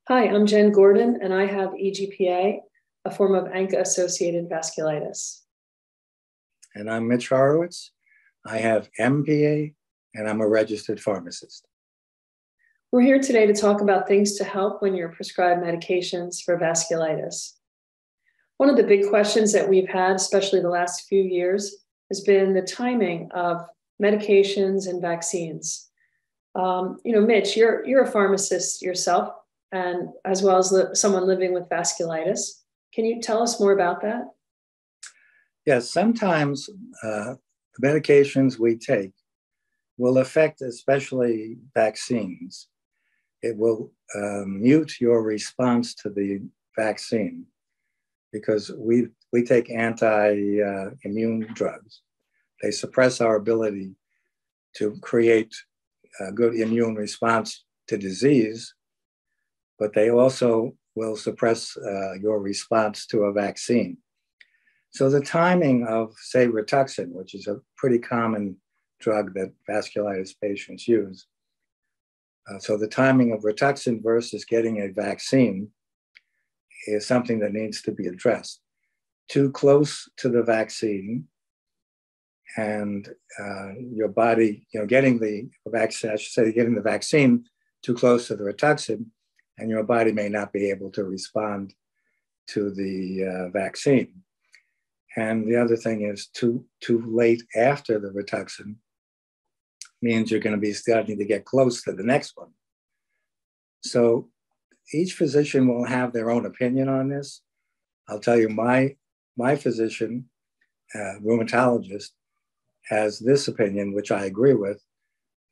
Hi, I'm Jen Gordon, and I have EGPA, a form of ANCA-associated vasculitis. And I'm Mitch Horowitz. I have MPA, and I'm a registered pharmacist. We're here today to talk about things to help when you're prescribed medications for vasculitis. One of the big questions that we've had, especially the last few years, has been the timing of medications and vaccines. Mitch, you're a pharmacist yourself, and as well as someone living with vasculitis. Can you tell us more about that? Yes, sometimes the medications we take will affect especially vaccines. It will mute your response to the vaccine because we take anti-immune drugs. They suppress our ability to create a good immune response to disease, but they also will suppress your response to a vaccine. So the timing of, say, Rituxan, which is a pretty common drug that vasculitis patients use. So the timing of Rituxan versus getting a vaccine is something that needs to be addressed. Too close to the vaccine and your body, getting the vaccine, I should say, getting the vaccine too close to the Rituxan, and your body may not be able to respond to the vaccine. And the other thing is too late after the Rituxan means you're going to be starting to get close to the next one. So each physician will have their own opinion on this. I'll tell you, my physician, rheumatologist, has this opinion, which I agree with,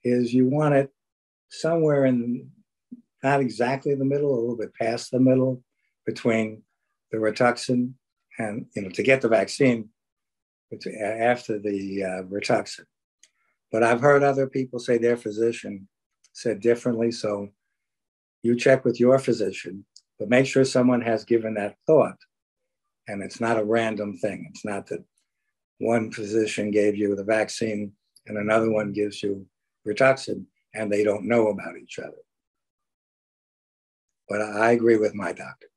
is you want it somewhere in, not exactly the middle, a little bit past the middle between the Rituxan and, to get the vaccine after the Rituxan. But I've heard other people say their physician said differently. So you check with your physician, but make sure someone has given that thought. And it's not a random thing. It's not that one physician gave you the vaccine and another one gives you Rituxan and they don't know about each other. But I agree with my doctor.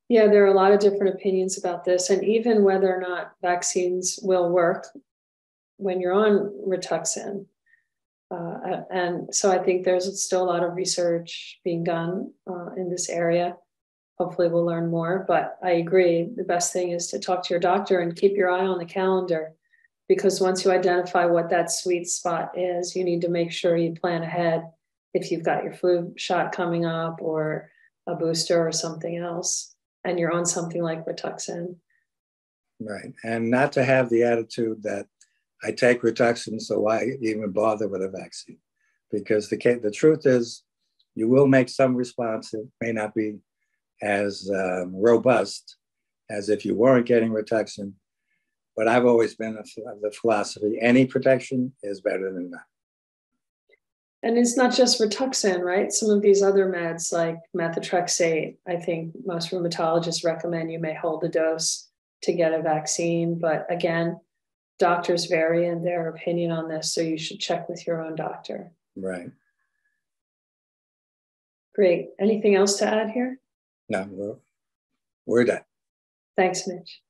Yeah, there are a lot of different opinions about this, and even whether or not vaccines will work when you're on Rituxan. And so I think there's still a lot of research being done in this area. Hopefully we'll learn more, but I agree. The best thing is to talk to your doctor and keep your eye on the calendar, because once you identify what that sweet spot is, you need to make sure you plan ahead if you've got your flu shot coming up or a booster or something else, and you're on something like Rituxan. Right, and not to have the attitude that I take Rituxan, so why even bother with a vaccine? Because the truth is, you will make some response. It may not be as robust as if you weren't getting Rituxan, but I've always been of the philosophy, any protection is better than none. And it's not just Rituxan, right? Some of these other meds like methotrexate, I think most rheumatologists recommend you may hold a dose to get a vaccine. But again, doctors vary in their opinion on this, so you should check with your own doctor. Right. Great. Anything else to add here? No, we're done. Thanks, Mitch.